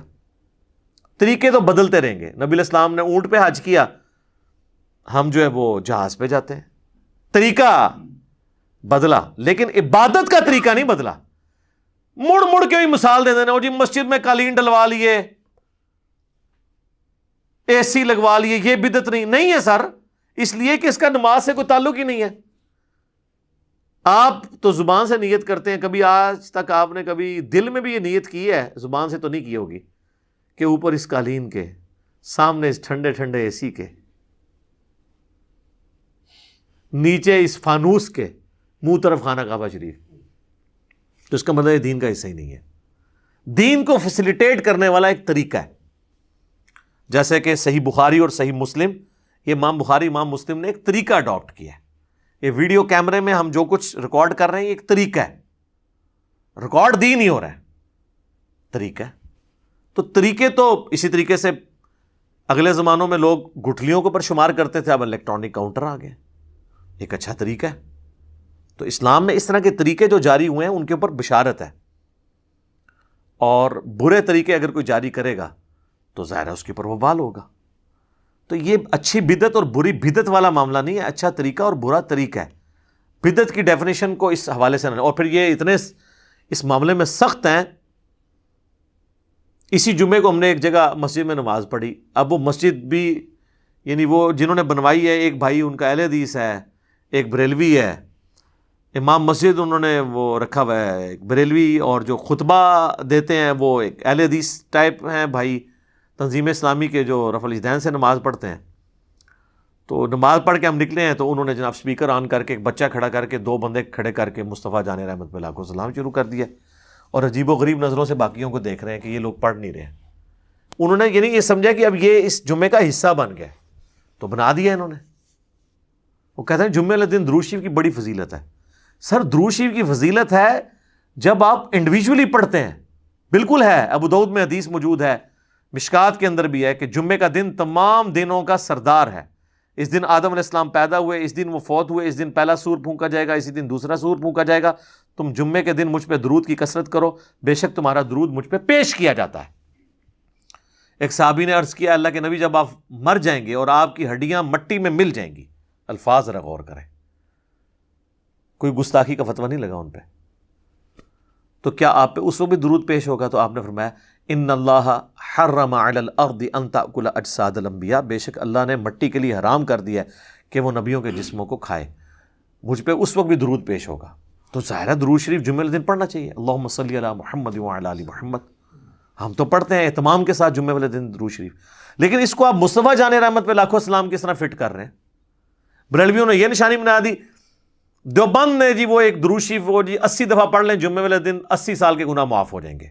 طریقے تو بدلتے رہیں گے. نبی علیہ السلام نے اونٹ پہ حج کیا، ہم جو ہے وہ جہاز پہ جاتے ہیں. طریقہ بدلا لیکن عبادت کا طریقہ نہیں بدلا. مڑ مڑ کے بھی مثال دے دینا، وہ جی مسجد میں قالین ڈلوا لیے، اے سی لگوا لیے، یہ بدعت نہیں ہے سر، اس لیے کہ اس کا نماز سے کوئی تعلق ہی نہیں ہے. آپ تو زبان سے نیت کرتے ہیں، کبھی آج تک آپ نے کبھی دل میں بھی یہ نیت کی ہے، زبان سے تو نہیں کی ہوگی، کہ اوپر اس قالین کے، سامنے اس ٹھنڈے ٹھنڈے اے سی کے، نیچے اس فانوس کے، منہ طرف خانہ کعبہ شریف. تو اس کا مطلب دین کا حصہ ہی نہیں ہے. دین کو فیسیلیٹیٹ کرنے والا ایک طریقہ ہے. جیسے کہ صحیح بخاری اور صحیح مسلم، یہ امام بخاری امام مسلم نے ایک طریقہ اڈاپٹ کیا ہے. یہ ویڈیو کیمرے میں ہم جو کچھ ریکارڈ کر رہے ہیں یہ ایک طریقہ ہے. ریکارڈ دین ہی ہو رہا ہے، طریقہ ہے. تو طریقے تو اسی طریقے سے اگلے زمانوں میں لوگ گٹھلیوں کے اوپر شمار کرتے تھے، اب الیکٹرانک کاؤنٹر آ گئے. ایک اچھا طریقہ ہے. تو اسلام میں اس طرح کے طریقے جو جاری ہوئے ہیں ان کے اوپر بشارت ہے. اور برے طریقے اگر کوئی جاری کرے گا تو ظاہر ہے اس کے اوپر وبال ہوگا. تو یہ اچھی بدعت اور بری بدعت والا معاملہ نہیں ہے، اچھا طریقہ اور برا طریقہ ہے. بدعت کی ڈیفینیشن کو اس حوالے سے نہ، اور پھر یہ اتنے اس معاملے میں سخت ہیں. اسی جمعے کو ہم نے ایک جگہ مسجد میں نماز پڑھی. اب وہ مسجد بھی یعنی وہ جنہوں نے بنوائی ہے، ایک بھائی ان کا اہل حدیث ہے، ایک بریلوی ہے. امام مسجد انہوں نے وہ رکھا ہوا ہے ایک بریلوی، اور جو خطبہ دیتے ہیں وہ ایک اہل حدیث ٹائپ ہیں بھائی، تنظیم اسلامی کے جو رفع الاجدین سے نماز پڑھتے ہیں. تو نماز پڑھ کے ہم نکلے ہیں تو انہوں نے جناب سپیکر آن کر کے ایک بچہ کھڑا کر کے 2 بندے کھڑے کر کے مصطفیٰ جان رحمت پہ لاکھوں سلام شروع کر دیا، اور عجیب و غریب نظروں سے باقیوں کو دیکھ رہے ہیں کہ یہ لوگ پڑھ نہیں رہے. انہوں نے یعنی یہ سمجھا کہ اب یہ اس جمعے کا حصہ بن گیا، تو بنا دیا انہوں نے. وہ کہتے ہیں جمعے والے دن درود شریف کی بڑی فضیلت ہے. سر درود شریف کی فضیلت ہے جب آپ انڈیویجولی پڑھتے ہیں، بالکل ہے. ابو داؤد میں حدیث موجود ہے، مشکات کے اندر بھی ہے کہ جمعے کا دن تمام دنوں کا سردار ہے. اس دن آدم علیہ السلام پیدا ہوئے، اس دن وہ فوت ہوئے، اس دن پہلا سور پھونکا جائے گا، اسی دن دوسرا سور پھونکا جائے گا. تم جمعے کے دن مجھ پہ درود کی کثرت کرو، بے شک تمہارا درود مجھ پہ پیش کیا جاتا ہے. ایک صحابی نے عرض کیا اللہ کے نبی جب آپ مر جائیں گے اور آپ کی ہڈیاں مٹی میں مل جائیں گی، الفاظ ذرا غور کریں، کوئی گستاخی کا فتویٰ نہیں لگا ان پہ، تو کیا آپ پہ اس وقت بھی درود پیش ہوگا؟ تو آپ نے فرمایا ان اللہ حرم علی الارض ان تاکل اجساد الانبیاء، بے شک اللہ نے مٹی کے لیے حرام کر دیا ہے کہ وہ نبیوں کے جسموں کو کھائے. مجھ پہ اس وقت بھی درود پیش ہوگا. تو ظاہر ہے درود شریف جمعے والے دن پڑھنا چاہیے. اللہم صلی علی محمد وعلی آل محمد. ہم تو پڑھتے ہیں اہتمام کے ساتھ جمعے والے دن درود شریف، لیکن اس کو آپ مصطفیٰ جان رحمت پہ لاکھوں سلام کس طرح فٹ کر رہے ہیں؟ بریلویوں نے یہ نشانی بنا دی، دیوبند نے جی وہ ایک درود شریف وہ جی 80 دفعہ پڑھ لیں جمعے والے دن 80 سال کے گناہ معاف ہو جائیں گے.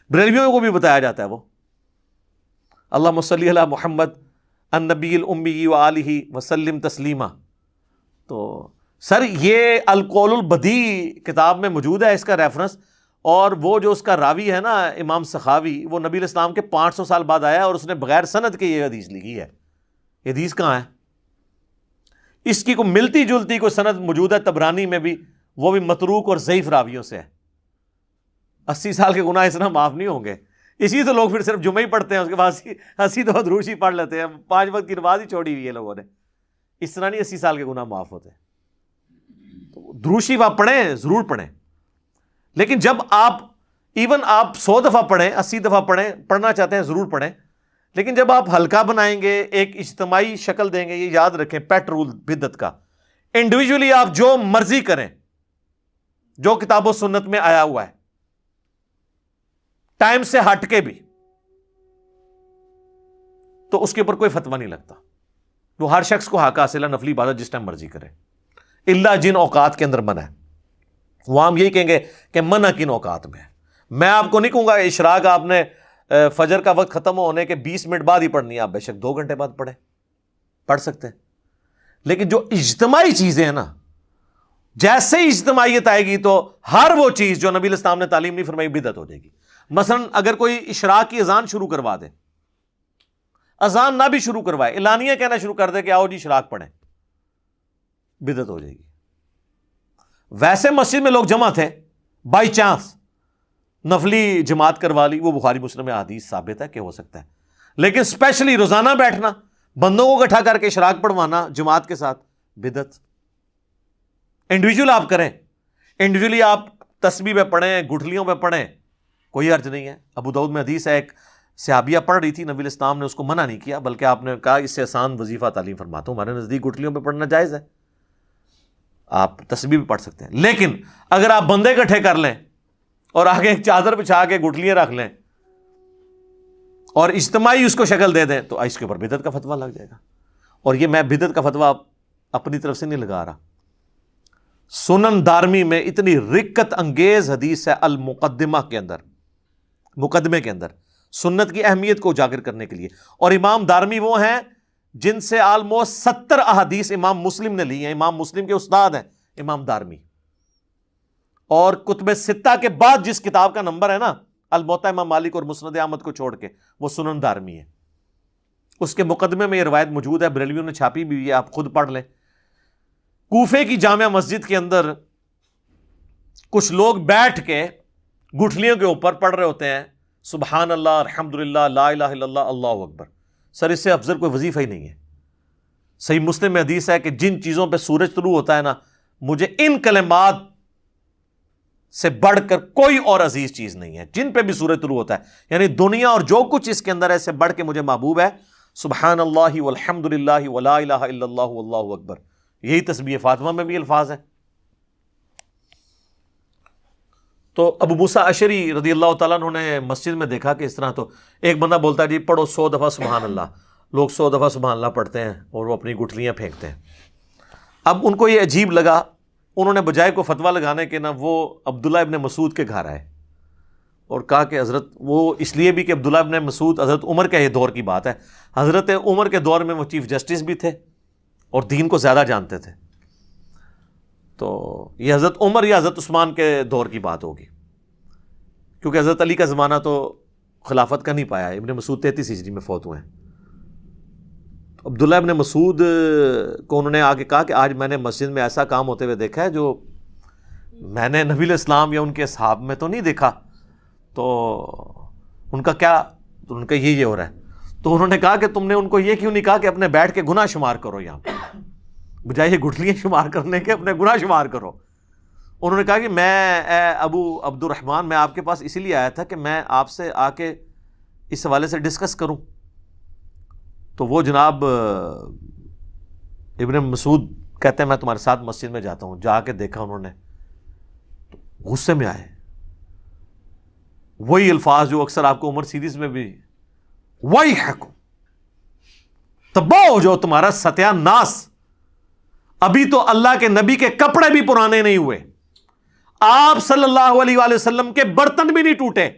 بریلویوں کو بھی بتایا جاتا ہے وہ اللہم صلی علی محمد النبی الامی وآلہ وسلم تسلیما. تو سر یہ القول البدیع کتاب میں موجود ہے اس کا ریفرنس, اور وہ جو اس کا راوی ہے نا امام سخاوی, وہ نبی علیہ السلام کے 500 سال بعد آیا اور اس نے بغیر سند کے یہ حدیث لکھی ہے. یہ حدیث کہاں ہے؟ اس کی کوئی ملتی جلتی کوئی سند موجود ہے طبرانی میں بھی, وہ بھی متروک اور ضعیف راویوں سے ہے. 80 سال کے گناہ اس طرح معاف نہیں ہوں گے. اسی تو لوگ پھر صرف جمعہ ہی پڑھتے ہیں, اس کے بعد 80 دفعہ درود شریف پڑھ لیتے ہیں, 5 وقت کی نماز ہی چھوڑی ہوئی ہے لوگوں نے. اس طرح نہیں 80 سال کے گناہ معاف ہوتے. درود شریف آپ پڑھیں, ضرور پڑھیں, لیکن جب آپ ایون آپ 100 دفعہ پڑھیں, 80 دفعہ پڑھیں, پڑھنا چاہتے ہیں ضرور پڑھیں, لیکن جب آپ ہلکا بنائیں گے, ایک اجتماعی شکل دیں گے, یہ یاد رکھیں پیٹ رول بدعت کا. انڈیویجولی آپ جو مرضی کریں, جو کتاب و سنت میں آیا ہوا ہے, ٹائم سے ہٹ کے بھی, تو اس کے اوپر کوئی فتویٰ نہیں لگتا. وہ ہر شخص کو حق حاصل ہے نفلی عبادت جس ٹائم مرضی کرے, اللہ جن اوقات کے اندر منع ہے. وہ ہم یہی کہیں گے کہ منع کن اوقات میں ہے. میں آپ کو نہیں کہوں گا اشراق آپ نے فجر کا وقت ختم ہونے کے 20 منٹ بعد ہی پڑھنی ہے, آپ بے شک 2 گھنٹے بعد پڑھ سکتے ہیں. لیکن جو اجتماعی چیزیں ہیں نا, جیسے ہی اجتماعیت آئے گی تو ہر وہ چیز جو نبی علیہ السلام نے تعلیم نہیں فرمائی بدعت ہو جائے گی. مثلا اگر کوئی اشراق کی اذان شروع کروا دے, اذان نہ بھی شروع کروائے, اعلانیہ کہنا شروع کر دے کہ آؤ جی اشراق پڑھیں, بدعت ہو جائے گی. ویسے مسجد میں لوگ جمع تھے, بائی چانس نفلی جماعت کروا لی, وہ بخاری مسلم میں حدیث ثابت ہے کہ ہو سکتا ہے. لیکن اسپیشلی روزانہ بیٹھنا, بندوں کو اکٹھا کر کے اشراق پڑھوانا جماعت کے ساتھ, بدعت. انڈیویجول آپ کریں, انڈیویجولی آپ تسبیح پہ پڑھیں, گٹھلیوں پہ پڑھیں, کوئی حرج نہیں ہے. ابو داؤد میں حدیث ہے, ایک صحابیہ پڑھ رہی تھی, نبی علیہ السلام نے اس کو منع نہیں کیا, بلکہ آپ نے کہا اس سے آسان وظیفہ تعلیم فرماتا ہوں, ہمارے نزدیک گٹھلیوں پہ پڑھنا جائز ہے, آپ تسبیح بھی پڑھ سکتے ہیں. لیکن اگر آپ بندے اکٹھے کر لیں اور آگے ایک چادر بچھا کے گٹھلیاں رکھ لیں اور اجتماعی اس کو شکل دے دیں, تو اس کے اوپر بدعت کا فتویٰ لگ جائے گا. اور یہ میں بدعت کا فتویٰ اپنی طرف سے نہیں لگا رہا. سنن دارمی میں اتنی رکت انگیز حدیث ہے المقدمہ کے اندر, مقدمے کے اندر, سنت کی اہمیت کو اجاگر کرنے کے لیے. اور امام دارمی وہ ہیں جن سے آلموسٹ 70 احادیث امام مسلم نے لی ہیں. امام مسلم کے استاد ہیں امام دارمی. اور کتب ستہ کے بعد جس کتاب کا نمبر ہے نا, الموطا امام مالک اور مسند احمد کو چھوڑ کے, وہ سنن دارمی ہے. اس کے مقدمے میں یہ روایت موجود ہے, بریلویوں نے چھاپی بھی ہے, آپ خود پڑھ لیں. کوفے کی جامع مسجد کے اندر کچھ لوگ بیٹھ کے گٹھلیوں کے اوپر پڑھ رہے ہوتے ہیں سبحان اللہ, الحمدللہ, لا الہ الا اللہ, اللہ اکبر. سر اس سے افضل کوئی وظیفہ ہی نہیں ہے. صحیح مسلم میں حدیث ہے کہ جن چیزوں پہ سورج طلوع ہوتا ہے نا, مجھے ان کلمات سے بڑھ کر کوئی اور عزیز چیز نہیں ہے. جن پہ بھی سورج طلوع ہوتا ہے, یعنی دنیا اور جو کچھ اس کے اندر ہے, سے بڑھ کے مجھے محبوب ہے سبحان اللہ والحمدللہ ولا الہ الا اللہ واللہ اکبر. یہی تسبیح فاطمہ میں بھی الفاظ ہیں. تو ابو موسیٰ اشعری رضی اللہ تعالیٰ عنہ نے مسجد میں دیکھا کہ اس طرح, تو ایک بندہ بولتا ہے جی پڑھو 100 دفعہ سبحان اللہ. لوگ 100 دفعہ سبحان اللہ پڑھتے ہیں اور وہ اپنی گٹھلیاں پھینکتے ہیں. اب ان کو یہ عجیب لگا, انہوں نے بجائے کو فتویٰ لگانے کے نا, وہ عبداللہ ابن مسعود کے گھر آئے اور کہا کہ حضرت, وہ اس لیے بھی کہ عبداللہ ابن مسعود حضرت عمر کے یہ دور کی بات ہے, حضرت عمر کے دور میں وہ چیف جسٹس بھی تھے اور دین کو زیادہ جانتے تھے. تو یہ حضرت عمر یا حضرت عثمان کے دور کی بات ہوگی, کیونکہ حضرت علی کا زمانہ تو خلافت کا نہیں پایا. ابن مسعود 33 ہجری میں فوت ہوئے ہیں. تو عبداللہ ابن مسعود کو انہوں نے آگے کہا کہ آج میں نے مسجد میں ایسا کام ہوتے ہوئے دیکھا ہے جو میں نے نبی علیہ السلام یا ان کے اصحاب میں تو نہیں دیکھا. تو ان کا کیا, تو ان کا یہ ہو رہا ہے. تو انہوں نے کہا کہ تم نے ان کو یہ کیوں نہیں کہا کہ اپنے بیٹھ کے گناہ شمار کرو, یہاں پہ بجائے یہ گٹھلیاں شمار کرنے کے اپنے گناہ شمار کرو. انہوں نے کہا کہ میں ابو عبد الرحمن, میں آپ کے پاس اسی لیے آیا تھا کہ میں آپ سے آ کے اس حوالے سے ڈسکس کروں. تو وہ جناب ابن مسعود کہتے ہیں میں تمہارے ساتھ مسجد میں جاتا ہوں. جا کے دیکھا انہوں نے, غصے میں آئے. وہی الفاظ جو اکثر آپ کو عمر سیریز میں بھی, وہی حکم تباہ ہو جو تمہارا ستیہ ناس, ابھی تو اللہ کے نبی کے کپڑے بھی پرانے نہیں ہوئے، آپ صلی اللہ علیہ وآلہ وسلم کے برتن بھی نہیں ٹوٹے،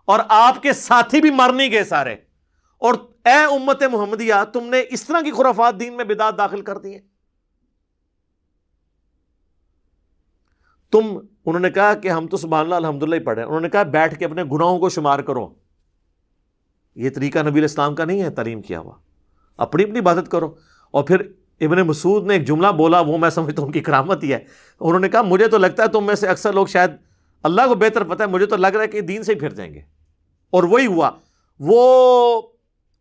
اور آپ کے ساتھی بھی مر نہیں گئے سارے، اور اے امت محمدیہ تم نے اس طرح کی خرافات دین میں بدعت داخل کر دی ہیں۔ انہوں نے کہا کہ ہم تو سبحان اللہ الحمدللہ ہی پڑھے، انہوں نے کہا بیٹھ کے اپنے گناہوں کو شمار کرو، یہ طریقہ نبی علیہ السلام کا نہیں ہے تعلیم کیا ہوا، اپنی اپنی عبادت کرو۔ اور پھر ابن مسعود نے ایک جملہ بولا، وہ میں سمجھتا ہوں ان کی کرامت ہی ہے، انہوں نے کہا مجھے تو لگتا ہے تم میں سے اکثر لوگ، شاید اللہ کو بہتر پتہ ہے، مجھے تو لگ رہا ہے کہ دین سے ہی پھر جائیں گے۔ اور وہی ہوا، وہ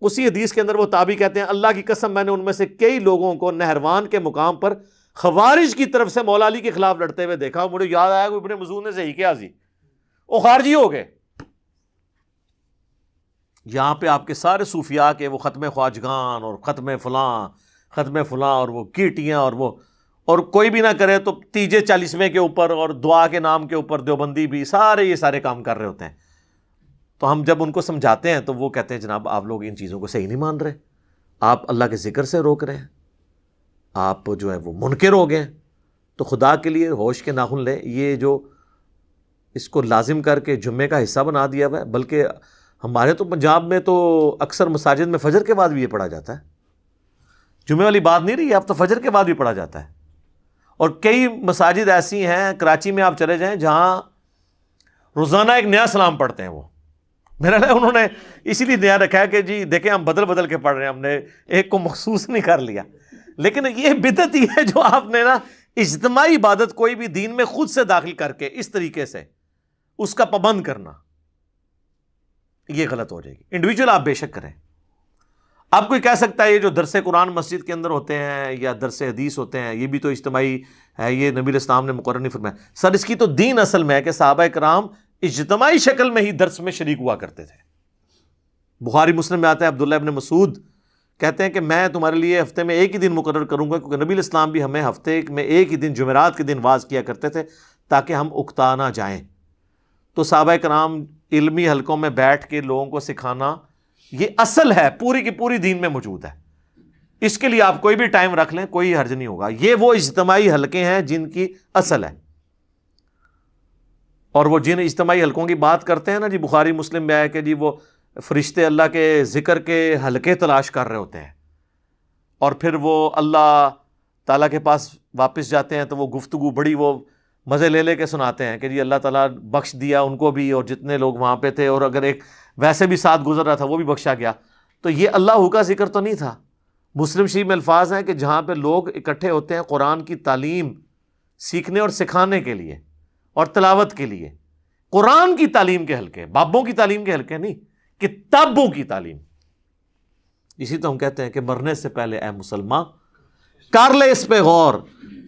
اسی حدیث کے اندر وہ تابعی کہتے ہیں اللہ کی قسم میں نے ان میں سے کئی لوگوں کو نہروان کے مقام پر خوارج کی طرف سے مولا علی کے خلاف لڑتے ہوئے دیکھا، مجھے یاد آیا کہ ابن مسعود نے صحیح کیا جی، وہ خارجی ہو گئے۔ یہاں پہ آپ کے سارے صوفیاء کے وہ ختم خواجگان اور ختم فلاں اور وہ کیٹیاں اور کوئی بھی نہ کرے تو تیجے 40ویں کے اوپر اور دعا کے نام کے اوپر دیوبندی بھی یہ سارے کام کر رہے ہوتے ہیں۔ تو ہم جب ان کو سمجھاتے ہیں تو وہ کہتے ہیں جناب آپ لوگ ان چیزوں کو صحیح نہیں مان رہے، آپ اللہ کے ذکر سے روک رہے ہیں، آپ جو ہے وہ منکر ہو گئے ہیں۔ تو خدا کے لیے ہوش کے ناخن لیں، یہ جو اس کو لازم کر کے جمعے کا حصہ بنا دیا ہوا ہے، بلکہ ہمارے تو پنجاب میں تو اکثر مساجد میں فجر کے بعد بھی یہ پڑھا جاتا ہے، جمعے والی بات نہیں رہی، اب تو فجر کے بعد بھی پڑھا جاتا ہے۔ اور کئی مساجد ایسی ہیں کراچی میں آپ چلے جائیں جہاں روزانہ ایک نیا سلام پڑھتے ہیں، وہ میرا لئے انہوں نے اسی لیے نیا رکھا ہے کہ جی دیکھیں ہم بدل کے پڑھ رہے ہیں، ہم نے ایک کو مخصوص نہیں کر لیا۔ لیکن یہ بدعت ہی ہے جو آپ نے نا اجتماعی عبادت کوئی بھی دین میں خود سے داخل کر کے اس طریقے سے اس کا پابند کرنا، یہ غلط ہو جائے گی۔ انڈیویجول آپ بے شک کریں۔ آپ کوئی کہہ سکتا ہے یہ جو درس قرآن مسجد کے اندر ہوتے ہیں یا درس حدیث ہوتے ہیں یہ بھی تو اجتماعی ہے، یہ نبی علیہ السلام نے مقرر نہیں فرمایا۔ سر اس کی تو دین اصل میں ہے کہ صحابہ کرام اجتماعی شکل میں ہی درس میں شریک ہوا کرتے تھے۔ بخاری مسلم میں آتا ہے عبداللہ ابن مسعود کہتے ہیں کہ میں تمہارے لیے ہفتے میں ایک ہی دن مقرر کروں گا، کیونکہ نبی علیہ السلام بھی ہمیں ہفتے میں ایک ہی دن جمعرات کے دن واز کیا کرتے تھے تاکہ ہم اکتا نہ جائیں۔ تو صحابہ کرام علمی حلقوں میں بیٹھ کے لوگوں کو سکھانا یہ اصل ہے، پوری کی پوری دین میں موجود ہے۔ اس کے لیے آپ کوئی بھی ٹائم رکھ لیں، کوئی حرج نہیں ہوگا۔ یہ وہ اجتماعی حلقے ہیں جن کی اصل ہے، اور وہ جن اجتماعی حلقوں کی بات کرتے ہیں نا جی، بخاری مسلم میں ہے کہ جی وہ فرشتے اللہ کے ذکر کے حلقے تلاش کر رہے ہوتے ہیں، اور پھر وہ اللہ تعالیٰ کے پاس واپس جاتے ہیں تو وہ گفتگو بڑی وہ مزے لے کے سناتے ہیں کہ جی اللہ تعالیٰ بخش دیا ان کو بھی اور جتنے لوگ وہاں پہ تھے، اور اگر ایک ویسے بھی ساتھ گزر رہا تھا وہ بھی بخشا گیا۔ تو یہ اللہ کا ذکر تو نہیں تھا۔ مسلم شریف میں الفاظ ہیں کہ جہاں پہ لوگ اکٹھے ہوتے ہیں قرآن کی تعلیم سیکھنے اور سکھانے کے لیے اور تلاوت کے لیے، قرآن کی تعلیم کے حلقے، بابوں کی تعلیم کے حلقے نہیں، کتابوں کی تعلیم۔ اسی تو ہم کہتے ہیں کہ مرنے سے پہلے اے مسلمان کر لے اس پہ غور،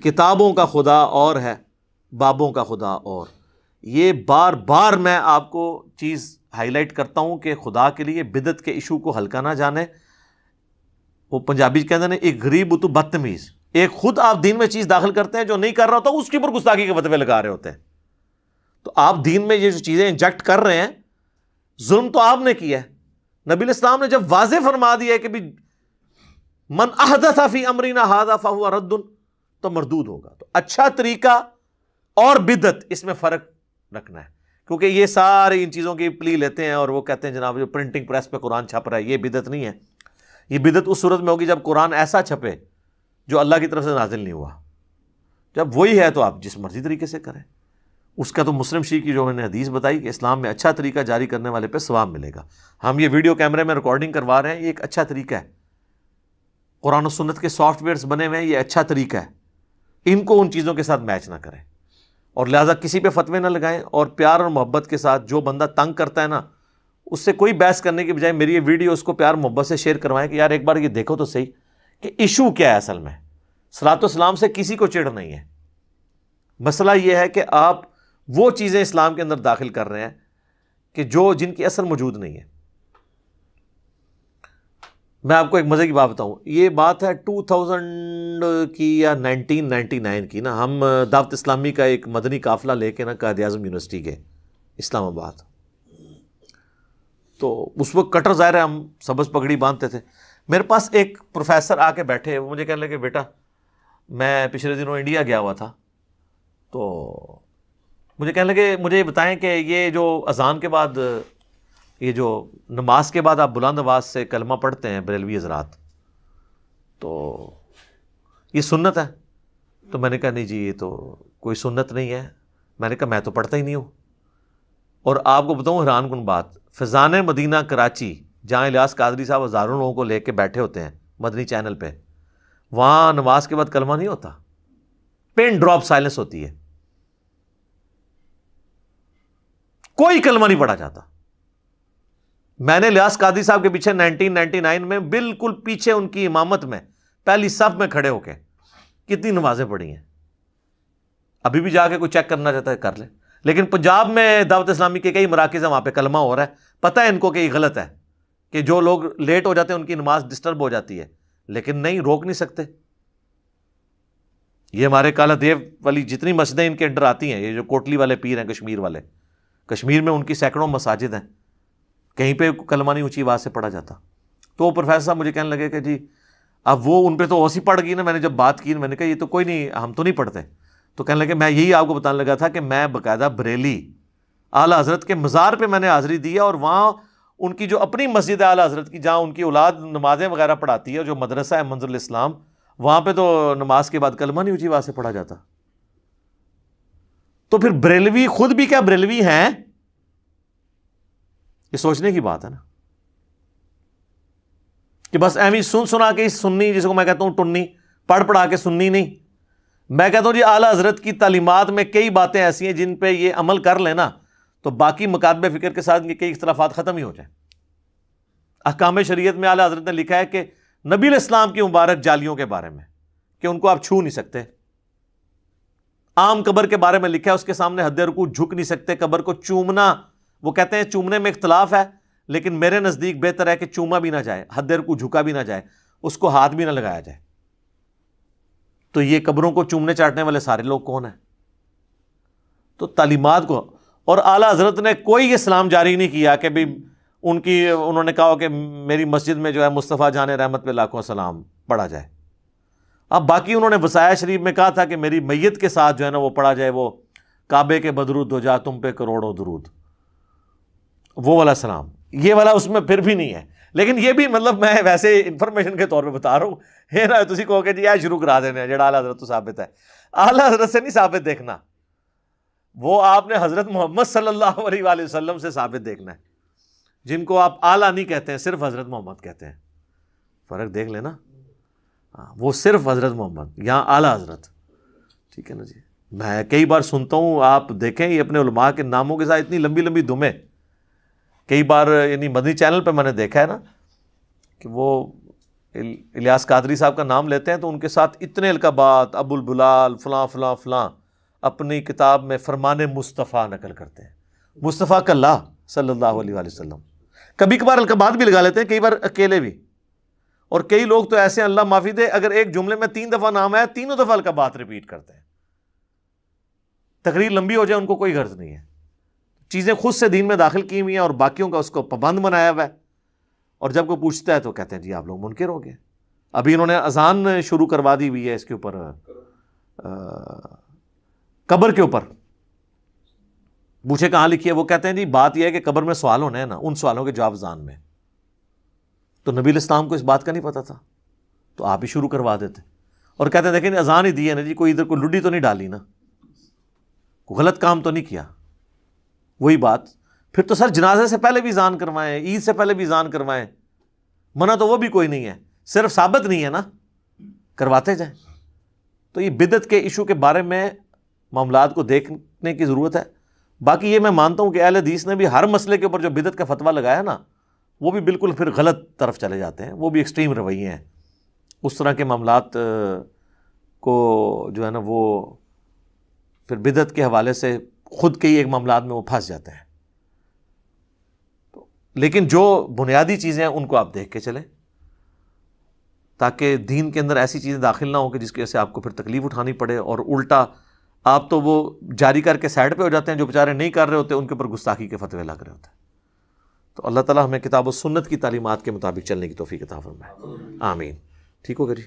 کتابوں کا خدا اور ہے، بابوں کا خدا اور۔ یہ بار بار میں آپ کو چیز ہائی لائٹ کرتا ہوں کہ خدا کے لیے بدعت کے ایشو کو ہلکا نہ جانے۔ وہ پنجابی کہتے ہیں ایک غریب تو بدتمیز، ایک خود آپ دین میں چیز داخل کرتے ہیں جو نہیں کر رہا ہوتا، اس کے اوپر گستاخی کے فتوے لگا رہے ہوتے ہیں۔ تو آپ دین میں یہ جو چیزیں انجیکٹ کر رہے ہیں، ظلم تو آپ نے کیا ہے۔ نبی علیہ السلام نے جب واضح فرما دیا ہے کہ بھی من احدث فی امرنا ھذا فہو رد، تو مردود ہوگا۔ تو اچھا طریقہ اور بدعت، اس میں فرق رکھنا ہے، کیونکہ یہ سارے ان چیزوں کی پلی لیتے ہیں اور وہ کہتے ہیں جناب جو پرنٹنگ پریس پہ قرآن چھپ رہا ہے یہ بدعت نہیں ہے۔ یہ بدعت اس صورت میں ہوگی جب قرآن ایسا چھپے جو اللہ کی طرف سے نازل نہیں ہوا۔ جب وہی ہے تو آپ جس مرضی طریقے سے کریں۔ اس کا تو مسلم شریف کی جو میں نے حدیث بتائی کہ اسلام میں اچھا طریقہ جاری کرنے والے پہ ثواب ملے گا۔ ہم یہ ویڈیو کیمرے میں ریکارڈنگ کروا رہے ہیں، یہ ایک اچھا طریقہ ہے۔ قرآن و سنت کے سافٹ ویئرز بنے ہوئے ہیں، یہ اچھا طریقہ ہے۔ ان کو ان چیزوں کے ساتھ میچ نہ کریں، اور لہٰذا کسی پہ فتوے نہ لگائیں، اور پیار اور محبت کے ساتھ جو بندہ تنگ کرتا ہے نا، اس سے کوئی بحث کرنے کی بجائے میری یہ ویڈیو اس کو پیار محبت سے شیئر کروائیں کہ یار ایک بار یہ دیکھو تو صحیح کہ ایشو کیا ہے۔ اصل میں صلاۃ و سلام سے کسی کو چڑ نہیں ہے، مسئلہ یہ ہے کہ آپ وہ چیزیں اسلام کے اندر داخل کر رہے ہیں کہ جن کی اصل موجود نہیں ہے۔ میں آپ کو ایک مزے کی بات بتاؤں، یہ بات ہے 2000 کی یا 1999 کی نا، ہم دعوت اسلامی کا ایک مدنی قافلہ لے کے نا قائد اعظم یونیورسٹی کے اسلام آباد، تو اس وقت کٹر ظاہر ہے ہم سبز پگڑی باندھتے تھے۔ میرے پاس ایک پروفیسر آ کے بیٹھے، وہ مجھے کہنے لگے بیٹا میں پچھلے دنوں انڈیا گیا ہوا تھا، تو مجھے کہنے لگے مجھے یہ بتائیں کہ یہ جو اذان کے بعد، یہ جو نماز کے بعد آپ بلند آواز سے کلمہ پڑھتے ہیں بریلوی حضرات، تو یہ سنت ہے؟ تو میں نے کہا نہیں جی یہ تو کوئی سنت نہیں ہے. میں نے کہا میں تو پڑھتا ہی نہیں ہوں. اور آپ کو بتاؤں حیران کن بات، فیضان مدینہ کراچی جہاں الیاس قادری صاحب ہزاروں لوگوں کو لے کے بیٹھے ہوتے ہیں مدنی چینل پہ، وہاں نماز کے بعد کلمہ نہیں ہوتا، پن ڈراپ سائلنس ہوتی ہے، کوئی کلمہ نہیں پڑھا جاتا. میں نے الیاس قادری صاحب کے پیچھے 1999 میں بالکل پیچھے ان کی امامت میں پہلی صف میں کھڑے ہو کے کتنی نمازیں پڑھی ہیں. ابھی بھی جا کے کوئی چیک کرنا چاہتا ہے کر لے. لیکن پنجاب میں دعوت اسلامی کے کئی مراکز ہیں، وہاں پہ کلمہ ہو رہا ہے، پتہ ہے ان کو کہ یہ غلط ہے، کہ جو لوگ لیٹ ہو جاتے ہیں ان کی نماز ڈسٹرب ہو جاتی ہے، لیکن نہیں، روک نہیں سکتے. یہ ہمارے کالا دیو والی جتنی مسجدیں ان کے انڈر آتی ہیں، یہ جو کوٹلی والے پیر ہیں کشمیر والے، کشمیر میں ان کی سینکڑوں مساجد ہیں، کہیں پہ کلمہ نہیں اونچی آواز سے پڑھا جاتا. تو وہ پروفیسر صاحب مجھے کہنے لگے کہ جی اب وہ ان پہ تو اوسی پڑ گئی نا. میں نے جب بات کی میں نے کہا یہ تو کوئی نہیں، ہم تو نہیں پڑھتے. تو کہنے لگے میں یہی آپ کو بتانے لگا تھا کہ میں باقاعدہ بریلی اعلیٰ حضرت کے مزار پہ میں نے حاضری دی ہے، اور وہاں ان کی جو اپنی مسجد ہے اعلیٰ حضرت کی، جہاں ان کی اولاد نمازیں وغیرہ پڑھاتی ہے، جو مدرسہ ہے منظر الاسلام، وہاں پہ تو نماز کے بعد کلمہ نہیں اونچی آواز سے پڑھا جاتا. تو پھر بریلوی خود بھی کیا بریلوی ہیں؟ یہ سوچنے کی بات ہے نا، کہ بس ایویں سن سنا کے سننی، جس کو میں کہتا ہوں ٹنی، پڑھ پڑھا کے سننی نہیں. میں کہتا ہوں جی اعلیٰ حضرت کی تعلیمات میں کئی باتیں ایسی ہیں جن پہ یہ عمل کر لینا تو باقی مکاتب فکر کے ساتھ یہ کئی اختلافات ختم ہی ہو جائیں. احکام شریعت میں اعلیٰ حضرت نے لکھا ہے کہ نبی علیہ السلام کی مبارک جالیوں کے بارے میں کہ ان کو آپ چھو نہیں سکتے. عام قبر کے بارے میں لکھا ہے اس کے سامنے حد رکوع جھک نہیں سکتے. قبر کو چومنا، وہ کہتے ہیں چومنے میں اختلاف ہے، لیکن میرے نزدیک بہتر ہے کہ چوما بھی نہ جائے، حد رکوع جھکا بھی نہ جائے، اس کو ہاتھ بھی نہ لگایا جائے. تو یہ قبروں کو چومنے چاٹنے والے سارے لوگ کون ہیں؟ تو تعلیمات کو، اور اعلیٰ حضرت نے کوئی اسلام جاری نہیں کیا کہ بھی انہوں نے کہا کہ میری مسجد میں جو ہے مصطفیٰ جان رحمت پہ لاکھوں سلام پڑھا جائے. اب باقی انہوں نے وصایا شریف میں کہا تھا کہ میری میت کے ساتھ جو ہے نا وہ پڑھا جائے، وہ کعبے کے بدرود ہو جا تم پہ کروڑوں درود، وہ والا سلام. یہ والا اس میں پھر بھی نہیں ہے. لیکن یہ بھی مطلب میں ویسے انفارمیشن کے طور پہ بتا رہا ہوں، یہ نہ تسی کہو کہ جی یہ شروع کرا دینے جڑا اعلیٰ حضرت تو ثابت ہے. اعلیٰ حضرت سے نہیں ثابت دیکھنا، وہ آپ نے حضرت محمد صلی اللہ علیہ وآلہ وسلم سے ثابت دیکھنا ہے، جن کو آپ اعلیٰ نہیں کہتے ہیں، صرف حضرت محمد کہتے ہیں. فرق دیکھ لینا، وہ صرف حضرت محمد، یہاں اعلیٰ حضرت. ٹھیک ہے نا جی. میں کئی بار سنتا ہوں، آپ دیکھیں یہ اپنے علماء کے ناموں کے ساتھ اتنی لمبی لمبی دمیں، کئی بار یعنی مدنی چینل پہ میں نے دیکھا ہے نا کہ وہ الیاس قادری صاحب کا نام لیتے ہیں تو ان کے ساتھ اتنے القابات، ابو البلال فلاں فلاں فلاں، اپنی کتاب میں فرمان مصطفیٰ نقل کرتے ہیں، مصطفیٰ کلّہ صلی اللہ علیہ وآلہ وسلم. کبھی کبھار القابات بھی لگا لیتے ہیں، کئی بار اکیلے بھی. اور کئی لوگ تو ایسے ہیں اللہ معافی دے، اگر ایک جملے میں 3 دفعہ نام ہے، تینوں دفعہ القابات ریپیٹ کرتے ہیں. تقریر لمبی ہو جائے ان کو کوئی غرض نہیں ہے، چیزیں خود سے دین میں داخل کی ہوئی ہیں اور باقیوں کا اس کو پابند بنایا ہوا ہے. اور جب کوئی پوچھتا ہے تو کہتے ہیں جی آپ لوگ منکر ہو گئے. ابھی انہوں نے اذان شروع کروا دی ہوئی ہے اس کے اوپر، قبر کے اوپر. پوچھے کہاں لکھی ہے، وہ کہتے ہیں جی بات یہ ہے کہ قبر میں سوال ہونے ہیں نا، ان سوالوں کے جواب اذان میں. تو نبی علیہ السلام کو اس بات کا نہیں پتا تھا تو آپ ہی شروع کروا دیتے. اور کہتے ہیں دیکھیں اذان ہی دی ہے نا جی، کوئی ادھر کوئی لڈی تو نہیں ڈالی نا، کوئی غلط کام تو نہیں کیا. وہی بات پھر تو سر جنازے سے پہلے بھی اذان کروائیں، عید سے پہلے بھی اذان کروائیں، منع تو وہ بھی کوئی نہیں ہے، صرف ثابت نہیں ہے نا، کرواتے جائیں. تو یہ بدعت کے ایشو کے بارے میں معاملات کو دیکھنے کی ضرورت ہے. باقی یہ میں مانتا ہوں کہ اہل حدیث نے بھی ہر مسئلے کے اوپر جو بدعت کا فتویٰ لگایا نا، وہ بھی بالکل پھر غلط طرف چلے جاتے ہیں، وہ بھی ایکسٹریم رویے ہیں. اس طرح کے معاملات کو جو ہے نا وہ پھر بدعت کے حوالے سے خود کے ہی ایک معاملات میں وہ پھنس جاتے ہیں. لیکن جو بنیادی چیزیں ہیں ان کو آپ دیکھ کے چلیں، تاکہ دین کے اندر ایسی چیزیں داخل نہ ہوں کہ جس کی وجہ سے آپ کو پھر تکلیف اٹھانی پڑے، اور الٹا آپ تو وہ جاری کر کے سائڈ پہ ہو جاتے ہیں، جو بیچارے نہیں کر رہے ہوتے ان کے اوپر گستاخی کے فتوے لگ رہے ہوتے ہیں. تو اللہ تعالیٰ ہمیں کتاب و سنت کی تعلیمات کے مطابق چلنے کی توفیق عطا فرمائے. آمین. ٹھیک ہوگا جی.